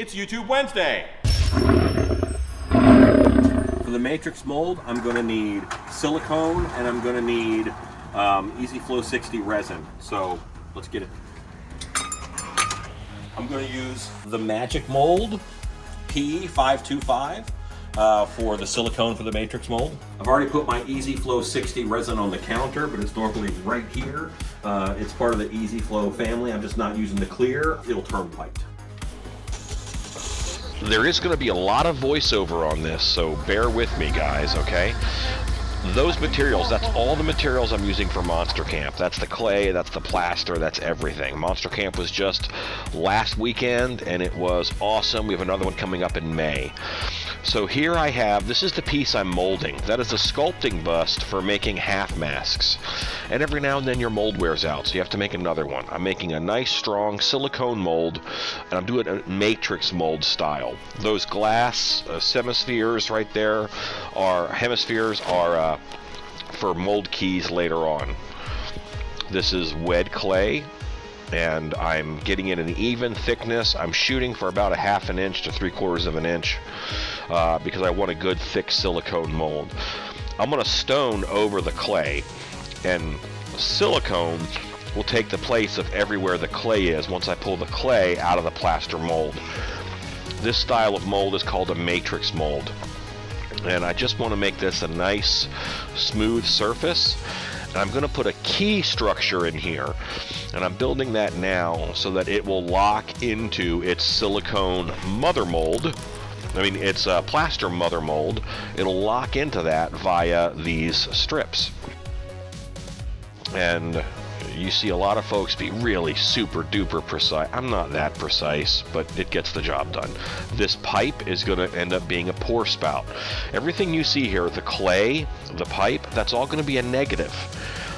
It's YouTube Wednesday. For the matrix mold, I'm going to need silicone and I'm going to need Easy Flow 60 resin. So let's get it. I'm going to use the Magic Mold P525 for the silicone for the matrix mold. I've already put my Easy Flow 60 resin on the counter, but it's normally right here. It's part of the Easy Flow family. I'm just not using the clear. It'll turn white. There is going to be a lot of voiceover on this, so bear with me, guys, okay? Those materials, that's all the materials I'm using for Monster Camp. That's the clay, that's the plaster, that's everything. Monster Camp was just last weekend, and it was awesome. We have another one coming up in May. So here I have, this is the piece I'm molding. That is a sculpting bust for making half masks. And every now and then your mold wears out, so you have to make another one. I'm making a nice, strong silicone mold, and I'm doing a matrix mold style. Those glass hemispheres right there are for mold keys later on. This is wet clay, and I'm getting it an even thickness. I'm shooting for about a 1/2 inch to 3/4 of an inch because I want a good thick silicone mold. I'm going to stone over the clay, and silicone will take the place of everywhere the clay is once I pull the clay out of the plaster mold. This style of mold is called a matrix mold, and I just want to make this a nice smooth surface. And I'm going to put a key structure in here, and I'm building that now so that it will lock into its silicone mother mold. I mean, it's a plaster mother mold. It'll lock into that via these strips. And you see a lot of folks be really super duper precise. I'm not that precise, but it gets the job done. This pipe is going to end up being a pour spout. Everything you see here, the clay, the pipe, that's all going to be a negative,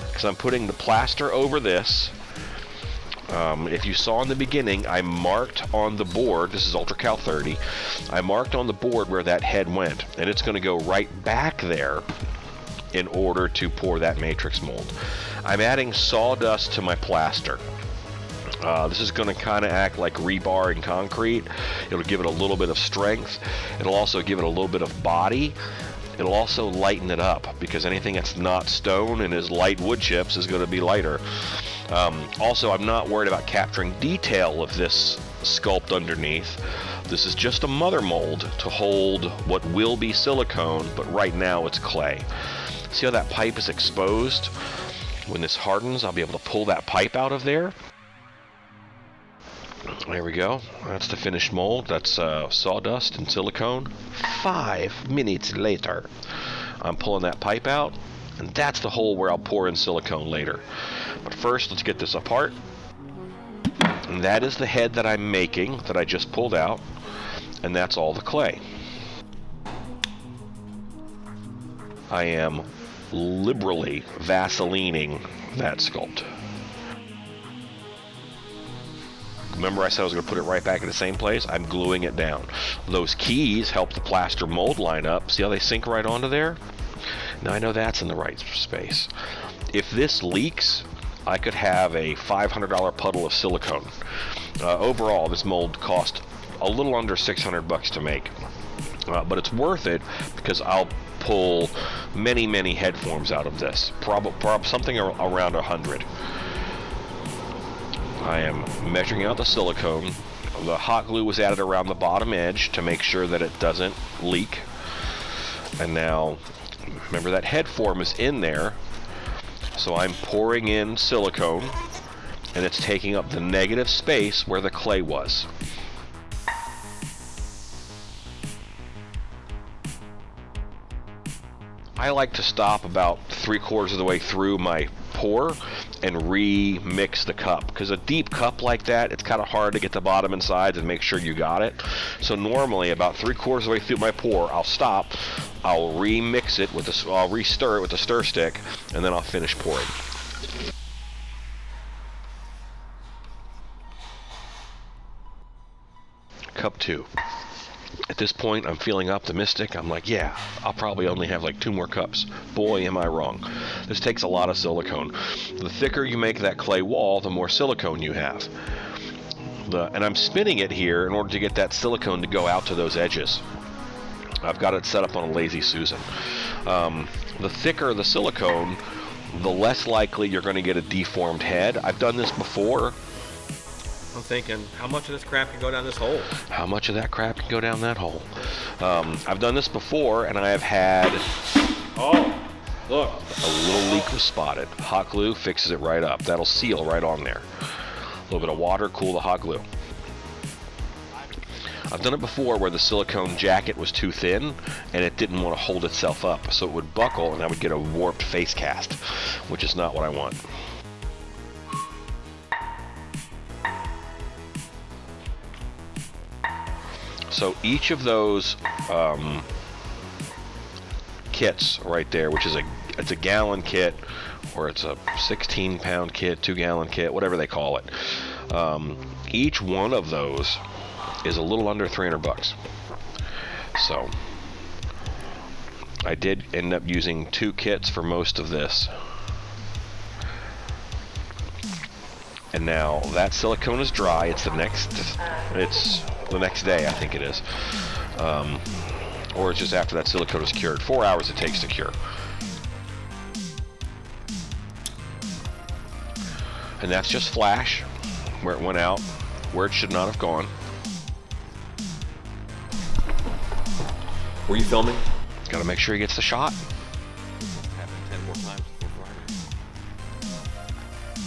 because I'm putting the plaster over this. If you saw in the beginning, I marked on the board, this is UltraCal 30, I marked on the board where that head went, and it's going to go right back there in order to pour that matrix mold. I'm adding sawdust to my plaster. This is going to kind of act like rebar in concrete. It'll give it a little bit of strength. It'll also give it a little bit of body. It'll also lighten it up, because anything that's not stone and is light wood chips is going to be lighter. Also, I'm not worried about capturing detail of this sculpt underneath. This is just a mother mold to hold what will be silicone, but right now it's clay. See how that pipe is exposed? When this hardens, I'll be able to pull that pipe out of there. There we go. That's the finished mold. That's sawdust and silicone. 5 minutes later, I'm pulling that pipe out, and that's the hole where I'll pour in silicone later. But first, let's get this apart. And that is the head that I'm making, that I just pulled out, and that's all the clay. I am liberally Vaselining that sculpt. Remember I said I was going to put it right back in the same place? I'm gluing it down. Those keys help the plaster mold line up. See how they sink right onto there? Now I know that's in the right space. If this leaks, I could have a $500 puddle of silicone. Overall, this mold cost a little under $600 to make. But it's worth it because I'll pull many head forms out of this. Something around 100. I am measuring out the silicone. The hot glue was added around the bottom edge to make sure that it doesn't leak. And now, remember that head form is in there. So I'm pouring in silicone, and it's taking up the negative space where the clay was. I like to stop about 3/4 of the way through my pour and re-mix the cup, because a deep cup like that, it's kind of hard to get the bottom and sides and make sure you got it. So normally about 3/4 of the way through my pour, I'll stop, I'll re-mix it with I'll re-stir it with the stir stick, and then I'll finish pouring. Cup 2. At this point, I'm feeling optimistic. I'm like, yeah, I'll probably only have like 2 more cups. Boy, am I wrong. This takes a lot of silicone. The thicker you make that clay wall, the more silicone you have. and I'm spinning it here in order to get that silicone to go out to those edges. I've got it set up on a Lazy Susan. The thicker the silicone, the less likely you're going to get a deformed head. I've done this before. I'm thinking, how much of this crap can go down this hole? How much of that crap can go down that hole? I've done this before, and I have had... Oh, look. A little leak was spotted. Hot glue fixes it right up. That'll seal right on there. A little bit of water, cool the hot glue. I've done it before where the silicone jacket was too thin and it didn't want to hold itself up, so it would buckle and I would get a warped face cast, which is not what I want. So each of those kits right there, which is it's a gallon kit, or it's a 16-pound kit, 2-gallon kit, whatever they call it. Each one of those is a little under $300. So I did end up using 2 kits for most of this. And now that silicone is dry. It's the next day, I think it is. Or it's just after that silicone is cured. 4 hours it takes to cure. And that's just flash, where it went out, where it should not have gone. Were you filming? Gotta make sure he gets the shot. Happen 10 more times before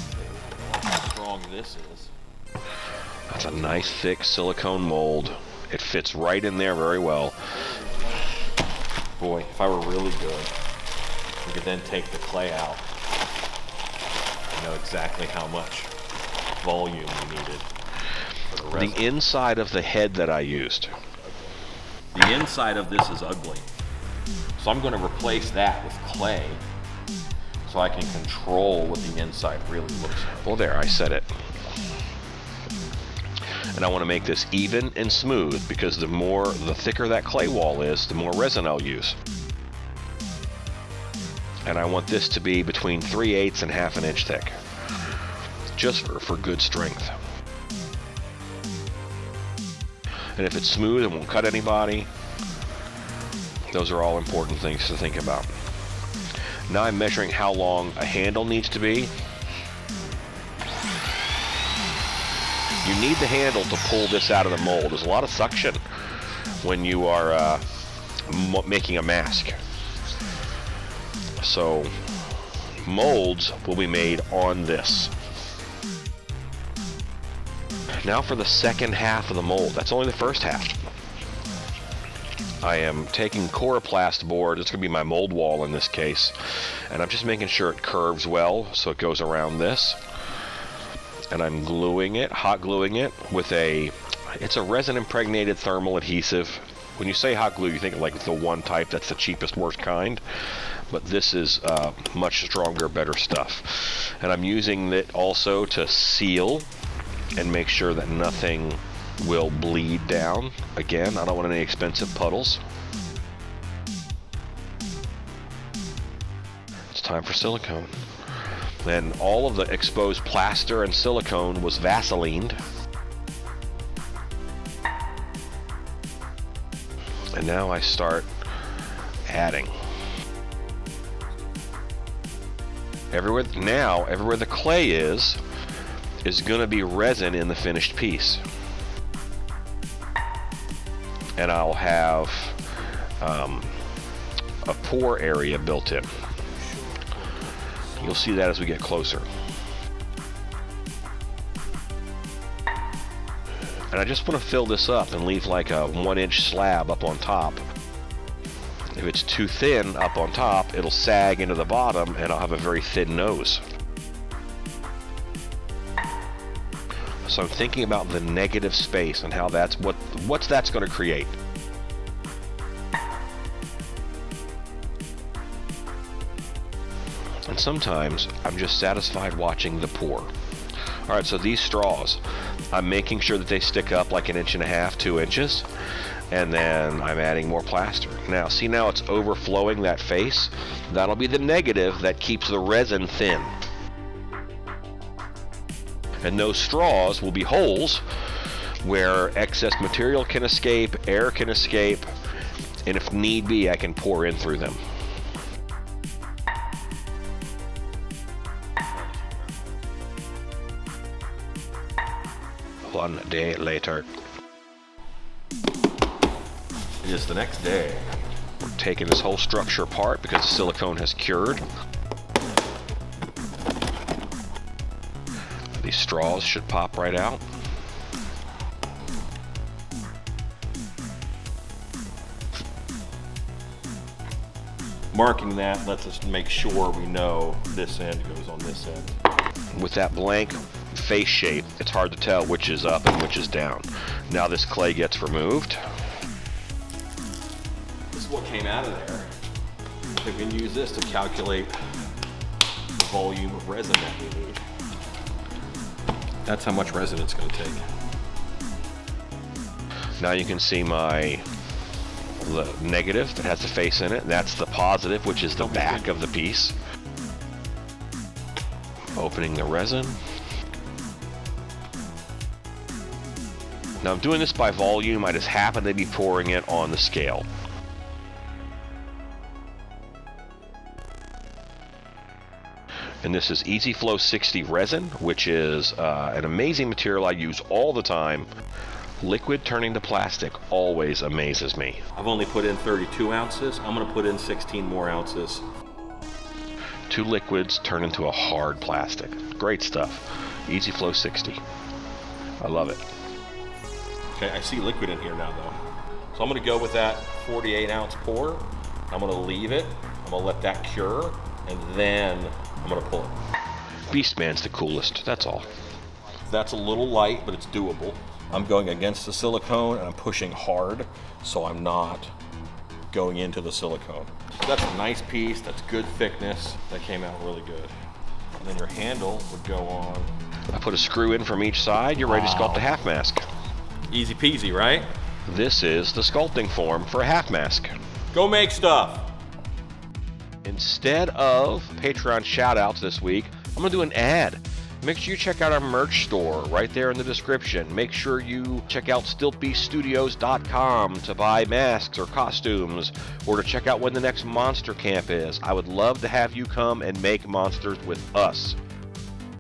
Friday. How strong this is. That's a nice thick silicone mold. It fits right in there very well. Boy, if I were really good, we could then take the clay out. I know exactly how much volume we needed for the resin. The inside of the head that I used. The inside of this is ugly. So I'm going to replace that with clay so I can control what the inside really looks like. Well, there, I said it. And I want to make this even and smooth because the thicker that clay wall is, the more resin I'll use. And I want this to be between 3/8 and ½ an inch thick, just for good strength. And if it's smooth, it won't cut anybody. Those are all important things to think about. Now I'm measuring how long a handle needs to be. You need the handle to pull this out of the mold. There's a lot of suction when you are making a mask. So molds will be made on this. Now for the second half of the mold. That's only the first half. I am taking Coroplast board. It's going to be my mold wall in this case. And I'm just making sure it curves well so it goes around this. And I'm gluing it, hot gluing it with it's a resin impregnated thermal adhesive. When you say hot glue, you think of like the one type that's the cheapest, worst kind. But this is much stronger, better stuff. And I'm using it also to seal and make sure that nothing will bleed down. Again, I don't want any expensive puddles. It's time for silicone. Then all of the exposed plaster and silicone was Vaselined. And now I start adding. Everywhere the clay is going to be resin in the finished piece. And I'll have a pore area built in. You'll see that as we get closer. And I just want to fill this up and leave like a 1-inch slab up on top. If it's too thin up on top, it'll sag into the bottom and I'll have a very thin nose. So I'm thinking about the negative space and how that's what's going to create. And sometimes I'm just satisfied watching the pour. All right, so these straws, I'm making sure that they stick up like 1.5 inches, 2 inches, and then I'm adding more plaster. Now, see, now it's overflowing that face. That'll be the negative that keeps the resin thin. And those straws will be holes where excess material can escape, air can escape, and if need be, I can pour in through them. 1 day later. It is the next day. We're taking this whole structure apart because the silicone has cured. These straws should pop right out. Marking that lets us make sure we know this end goes on this end. With that blank face shape, it's hard to tell which is up and which is down. Now this clay gets removed. This is what came out of there. We can use this to calculate the volume of resin that we need. That's how much resin it's going to take. Now you can see the negative that has the face in it. That's the positive, which is the back of the piece. Opening the resin. Now I'm doing this by volume. I just happen to be pouring it on the scale. And this is Easy Flow 60 resin, which is an amazing material I use all the time. Liquid turning to plastic always amazes me. I've only put in 32 ounces. I'm going to put in 16 more ounces. 2 liquids turn into a hard plastic. Great stuff. Easy Flow 60. I love it. Okay, I see liquid in here now though. So I'm going to go with that 48 ounce pour. I'm going to leave it. I'm going to let that cure, and then I'm going to pull it. Beastman's the coolest, that's all. That's a little light, but it's doable. I'm going against the silicone and I'm pushing hard, so I'm not going into the silicone. So that's a nice piece, that's good thickness. That came out really good. And then your handle would go on. I put a screw in from each side, you're ready to sculpt a half mask. Easy peasy, right? This is the sculpting form for a half mask. Go make stuff. Instead of Patreon shoutouts this week, I'm going to do an ad. Make sure you check out our merch store right there in the description. Make sure you check out stiltbeaststudios.com to buy masks or costumes, or to check out when the next monster camp is. I would love to have you come and make monsters with us.